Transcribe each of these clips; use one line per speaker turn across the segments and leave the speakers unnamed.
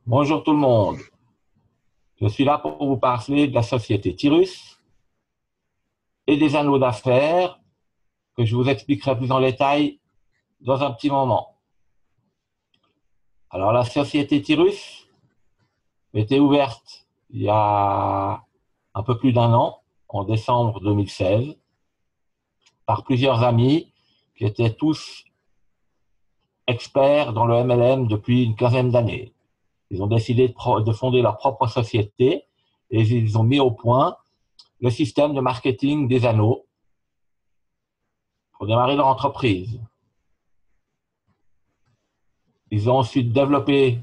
Bonjour tout le monde. Je suis là pour vous parler de la société Tyrus et des anneaux d'affaires que je vous expliquerai plus en détail dans un petit moment. Alors, la société Tyrus était ouverte il y a un peu plus d'un an, en décembre 2016, par plusieurs amis qui étaient tous experts dans le MLM depuis une quinzaine d'années. Ils ont décidé de fonder leur propre société et ils ont mis au point le système de marketing des anneaux pour démarrer leur entreprise. Ils ont ensuite développé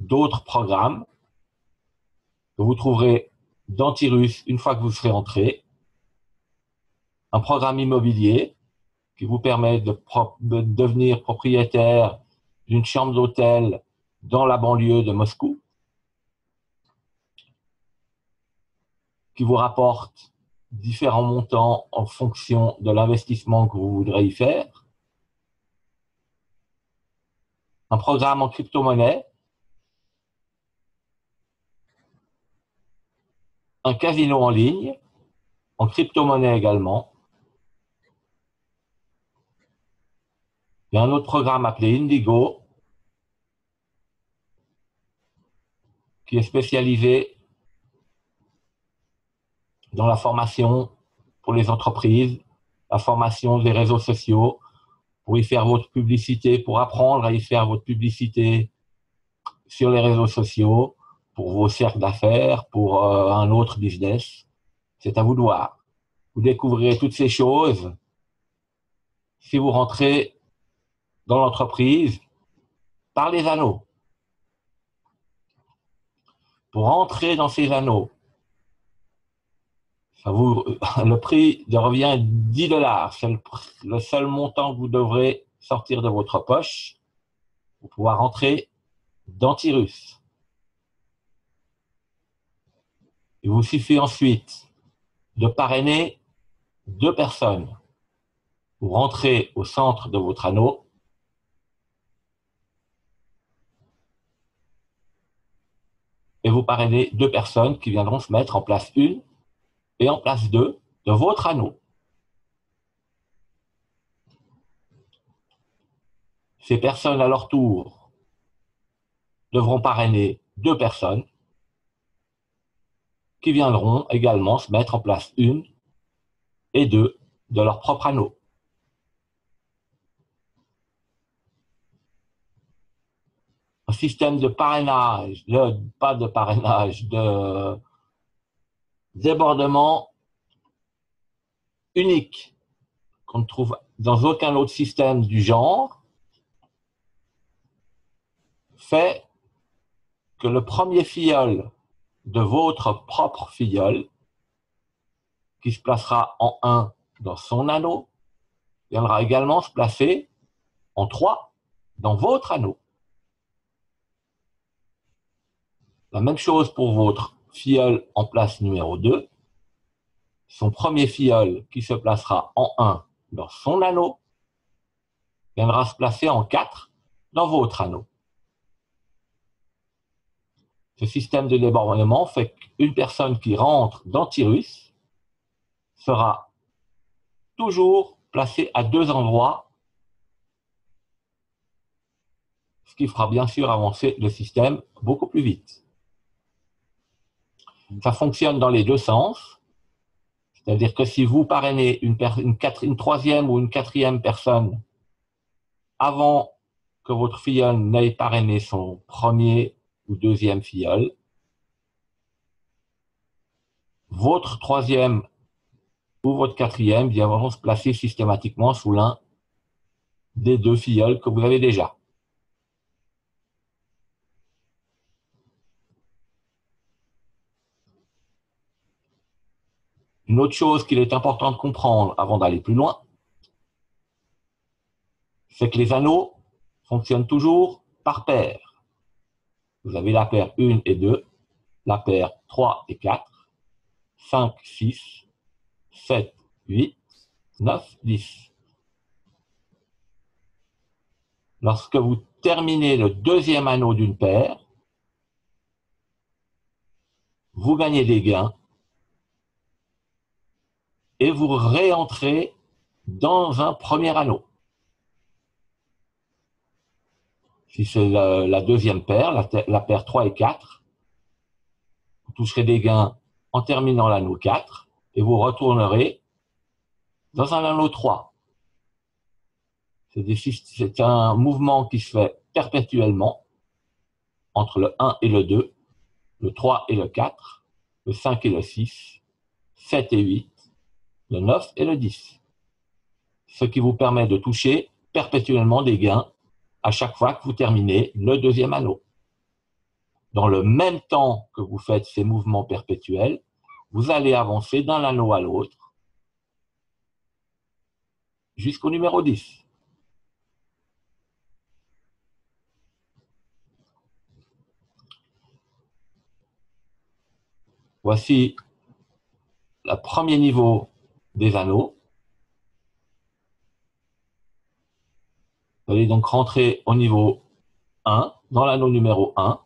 d'autres programmes que vous trouverez dans Tyrus une fois que vous serez entré. Un programme immobilier qui vous permet de devenir propriétaire d'une chambre d'hôtel dans la banlieue de Moscou, qui vous rapporte différents montants en fonction de l'investissement que vous voudrez y faire. Un programme en crypto-monnaie, un casino en ligne, en crypto-monnaie également. Il y a un autre programme appelé Indigo, qui est spécialisé dans la formation pour les entreprises, la formation des réseaux sociaux, pour y faire votre publicité, pour apprendre à y faire votre publicité sur les réseaux sociaux, pour vos cercles d'affaires, pour un autre business. C'est à vous de voir. Vous découvrirez toutes ces choses si vous rentrez dans l'entreprise par les anneaux. Pour entrer dans ces anneaux, le prix revient 10 $. C'est le seul montant que vous devrez sortir de votre poche pour pouvoir entrer dans Tyrus. Il vous suffit ensuite de parrainer 2 personnes. Vous rentrez au centre de votre anneau et vous parrainez 2 personnes qui viendront se mettre en place 1 et en place 2 de votre anneau. Ces personnes, à leur tour, devront parrainer 2 personnes qui viendront également se mettre en place 1 et 2 de leur propre anneau. Un système de parrainage, pas de parrainage, de débordement unique qu'on ne trouve dans aucun autre système du genre, fait que le premier filleul de votre propre filleul, qui se placera en 1 dans son anneau, viendra également se placer en 3 dans votre anneau. La même chose pour votre filleul en place numéro 2. Son premier filleul qui se placera en 1 dans son anneau viendra se placer en 4 dans votre anneau. Ce système de débordement fait qu'une personne qui rentre dans Tyrus sera toujours placée à 2 endroits, ce qui fera bien sûr avancer le système beaucoup plus vite. Ça fonctionne dans les deux sens, c'est-à-dire que si vous parrainez une troisième ou une quatrième personne avant que votre filleul n'ait parrainé son premier ou deuxième filleul, votre troisième ou votre quatrième viendront se placer systématiquement sous l'un des 2 filleuls que vous avez déjà. Une autre chose qu'il est important de comprendre avant d'aller plus loin, c'est que les anneaux fonctionnent toujours par paire. Vous avez la paire 1 et 2, la paire 3 et 4, 5, 6, 7, 8, 9, 10. Lorsque vous terminez le deuxième anneau d'une paire, vous gagnez des gains et vous réentrez dans un premier anneau. Si c'est la deuxième paire, la paire 3 et 4, vous toucherez des gains en terminant l'anneau 4 et vous retournerez dans un anneau 3. C'est un mouvement qui se fait perpétuellement entre le 1 et le 2, le 3 et le 4, le 5 et le 6, 7 et 8, le 9 et le 10. Ce qui vous permet de toucher perpétuellement des gains à chaque fois que vous terminez le deuxième anneau. Dans le même temps que vous faites ces mouvements perpétuels, vous allez avancer d'un anneau à l'autre jusqu'au numéro 10. Voici le premier niveau des anneaux. Vous allez donc rentrer au niveau 1, dans l'anneau numéro 1,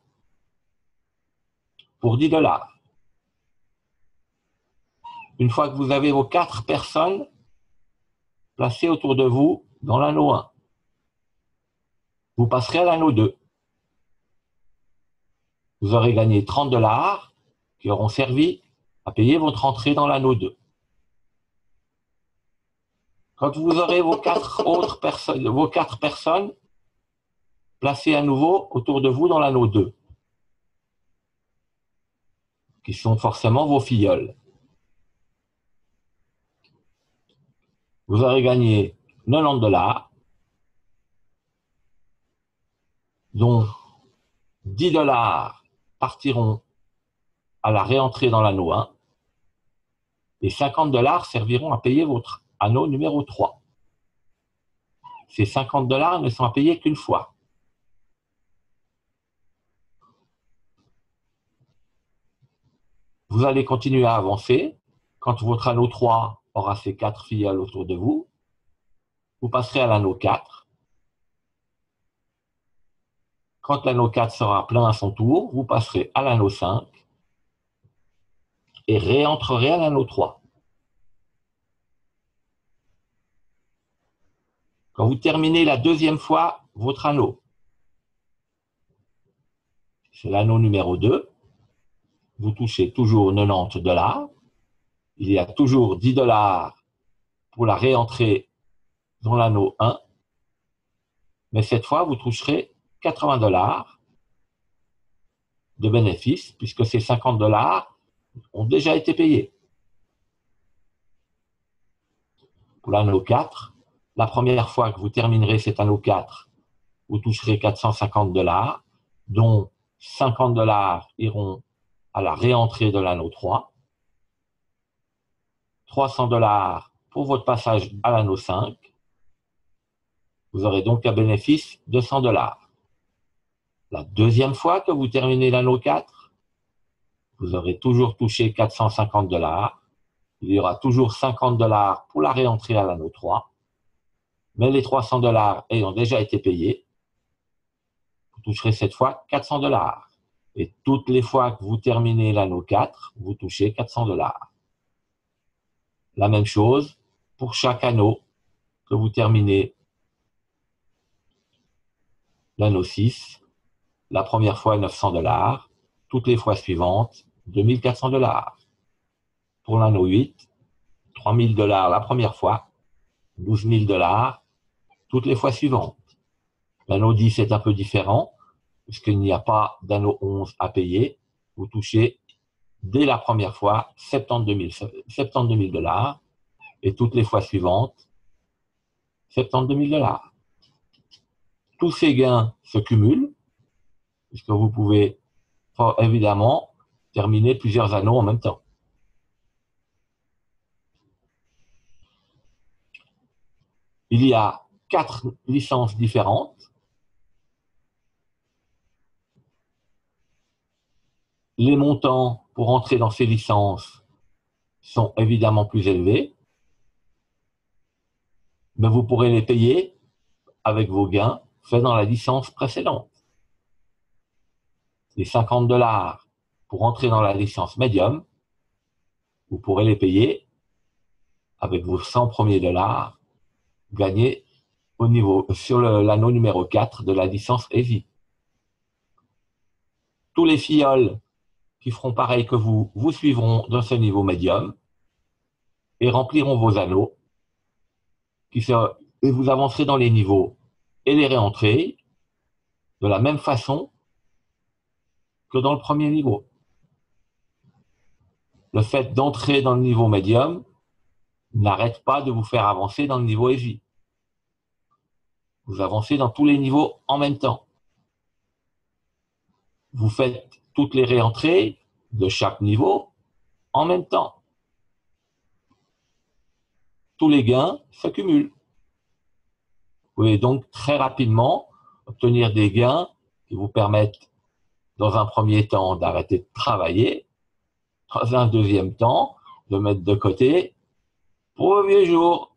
pour 10 $. Une fois que vous avez vos 4 personnes placées autour de vous dans l'anneau 1, vous passerez à l'anneau 2. Vous aurez gagné 30 $ qui auront servi à payer votre entrée dans l'anneau 2. Quand vous aurez vos 4 personnes placées à nouveau autour de vous dans l'anneau 2, qui sont forcément vos filleuls, vous aurez gagné 90 $, dont 10 $ partiront à la réentrée dans l'anneau 1 et 50 $ serviront à payer votre anneau numéro 3. Ces 50 $ ne sont à payer qu'une fois. Vous allez continuer à avancer. Quand votre anneau 3 aura ses 4 filleuls autour de vous, vous passerez à l'anneau 4. Quand l'anneau 4 sera plein à son tour, vous passerez à l'anneau 5 et réentrerez à l'anneau 3. Quand vous terminez la deuxième fois votre anneau, c'est l'anneau numéro 2, vous touchez toujours 90 $. Il y a toujours 10 $ pour la réentrée dans l'anneau 1, mais cette fois, vous toucherez 80 $ de bénéfices, puisque ces 50 $ ont déjà été payés. Pour l'anneau 4, la première fois que vous terminerez cet anneau 4, vous toucherez 450 $, dont 50 $ iront à la réentrée de l'anneau 3, 300 $ pour votre passage à l'anneau 5. Vous aurez donc un bénéfice de 100 $. La deuxième fois que vous terminez l'anneau 4, vous aurez toujours touché 450 $. Il y aura toujours 50 $ pour la réentrée à l'anneau 3. Mais les 300 $ ayant déjà été payés, vous toucherez cette fois 400 $. Et toutes les fois que vous terminez l'anneau 4, vous touchez 400 $. La même chose pour chaque anneau que vous terminez l'anneau 6. La première fois 900 $, toutes les fois suivantes 2400 $. Pour l'anneau 8, 3000 $ la première fois, 12 000 $ toutes les fois suivantes. L'anneau 10 est un peu différent, puisqu'il n'y a pas d'anneau 11 à payer. Vous touchez dès la première fois 72 000 $ et toutes les fois suivantes 72 000 $. Tous ces gains se cumulent, puisque vous pouvez évidemment terminer plusieurs anneaux en même temps. Il y a 4 licences différentes. Les montants pour entrer dans ces licences sont évidemment plus élevés, mais vous pourrez les payer avec vos gains faits dans la licence précédente. Les 50 $ pour entrer dans la licence médium, vous pourrez les payer avec vos 100 premiers dollars gagnés sur l'anneau numéro 4 de la licence Heavy. Tous les filleuls qui feront pareil que vous, vous suivront dans ce niveau médium et rempliront vos anneaux et vous avancerez dans les niveaux et les réentrées de la même façon que dans le premier niveau. Le fait d'entrer dans le niveau médium n'arrête pas de vous faire avancer dans le niveau heavy. Vous avancez dans tous les niveaux en même temps. Vous faites toutes les réentrées de chaque niveau en même temps. Tous les gains s'accumulent. Vous pouvez donc très rapidement obtenir des gains qui vous permettent, dans un premier temps, d'arrêter de travailler, dans un deuxième temps, de mettre de côté pour vos vieux jours.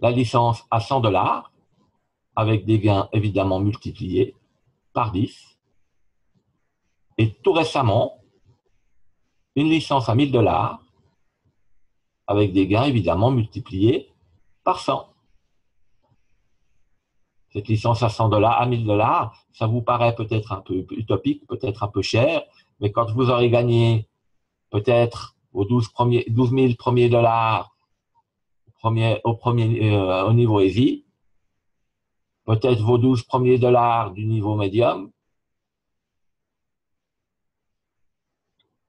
La licence à 100 $, avec des gains évidemment multipliés par 10. Et tout récemment, une licence à 1000 $, avec des gains évidemment multipliés par 100. Cette licence à 100 $, à 1000 $, ça vous paraît peut-être un peu utopique, peut-être un peu cher, mais quand vous aurez gagné peut-être vos 12 000 premiers dollars au niveau heavy, peut-être vos 12 premiers dollars du niveau médium,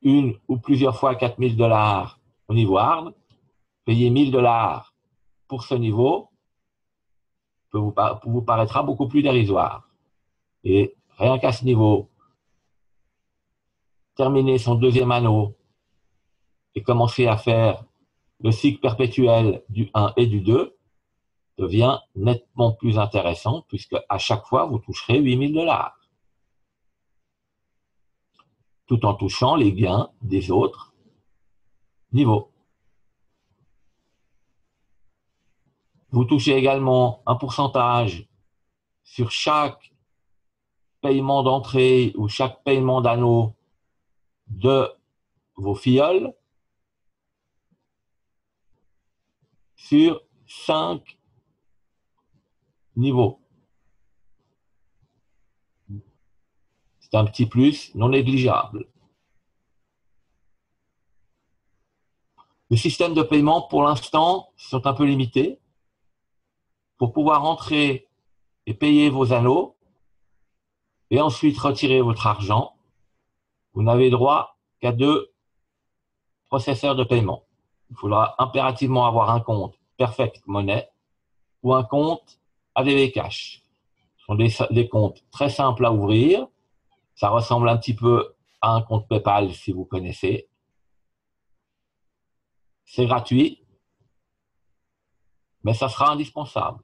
une ou plusieurs fois 4000 $ au niveau hard, payer 1000 $ pour ce niveau vous paraîtra beaucoup plus dérisoire. Et rien qu'à ce niveau, terminer son deuxième anneau et commencer à faire le cycle perpétuel du 1 et du 2 devient nettement plus intéressant puisque à chaque fois, vous toucherez 8000 $, tout en touchant les gains des autres niveaux. Vous touchez également un pourcentage sur chaque paiement d'entrée ou chaque paiement d'anneau de vos filleuls sur 5 niveaux. C'est un petit plus non négligeable. Les systèmes de paiement, pour l'instant, sont un peu limités. Pour pouvoir entrer et payer vos anneaux et ensuite retirer votre argent, vous n'avez droit qu'à 2 processeurs de paiement. Il faudra impérativement avoir un compte Perfect Money ou un compte ADV Cash. Ce sont des comptes très simples à ouvrir. Ça ressemble un petit peu à un compte PayPal si vous connaissez. C'est gratuit, mais ça sera indispensable.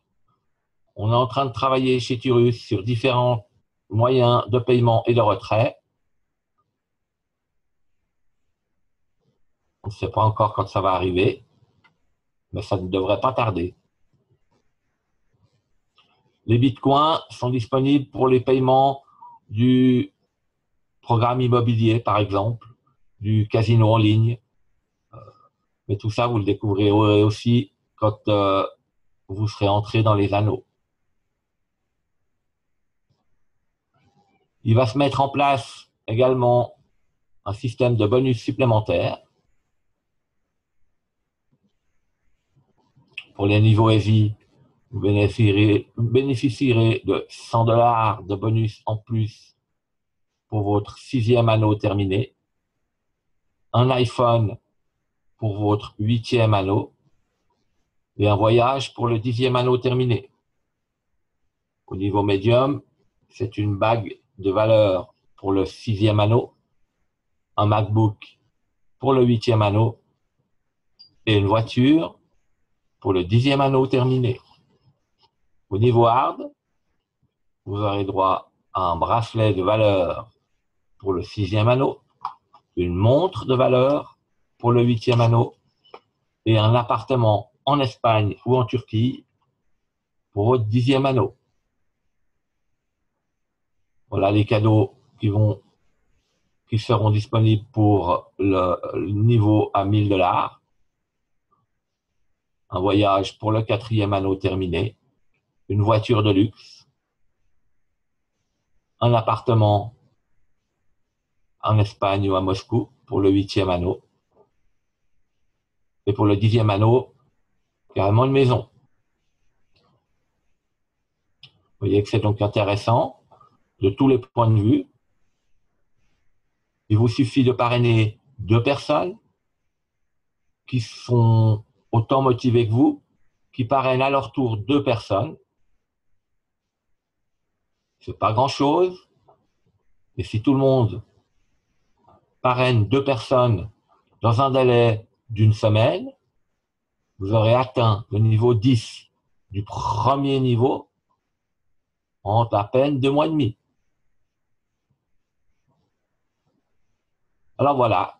On est en train de travailler chez Turus sur différents moyens de paiement et de retrait. On ne sait pas encore quand ça va arriver, mais ça ne devrait pas tarder. Les bitcoins sont disponibles pour les paiements du programme immobilier, par exemple, du casino en ligne. Mais tout ça, vous le découvrirez aussi quand vous serez entré dans les anneaux. Il va se mettre en place également un système de bonus supplémentaires pour les niveaux heavy. Vous bénéficierez de 100 $ de bonus en plus pour votre 6e anneau terminé, un iPhone pour votre 8e anneau et un voyage pour le 10e anneau terminé. Au niveau médium, c'est une bague de valeur pour le 6e anneau, un MacBook pour le 8e anneau et une voiture pour le 10e anneau terminé. Au niveau hard, vous aurez droit à un bracelet de valeur pour le 6e anneau, une montre de valeur pour le 8e anneau et un appartement en Espagne ou en Turquie pour votre 10e anneau. Voilà les cadeaux qui seront disponibles pour le niveau à 1000 $. Un voyage pour le 4e anneau terminé, une voiture de luxe, un appartement en Espagne ou à Moscou pour le 8e anneau, et pour le 10e anneau, carrément une maison. Vous voyez que c'est donc intéressant de tous les points de vue. Il vous suffit de parrainer 2 personnes qui sont autant motivées que vous, qui parrainent à leur tour 2 personnes. C'est pas grand-chose, mais si tout le monde parraine 2 personnes dans un délai d'une semaine, vous aurez atteint le niveau 10 du premier niveau en à peine 2 mois et demi. Alors voilà,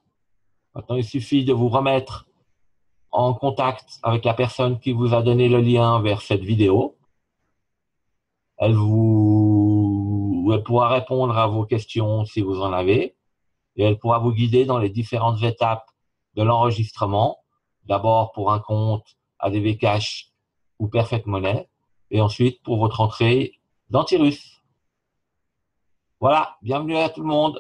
maintenant il suffit de vous remettre en contact avec la personne qui vous a donné le lien vers cette vidéo. Elle pourra répondre à vos questions si vous en avez, et elle pourra vous guider dans les différentes étapes de l'enregistrement, d'abord pour un compte ADV Cash ou Perfect Money, et ensuite pour votre entrée d'Antirus. Voilà, bienvenue à tout le monde.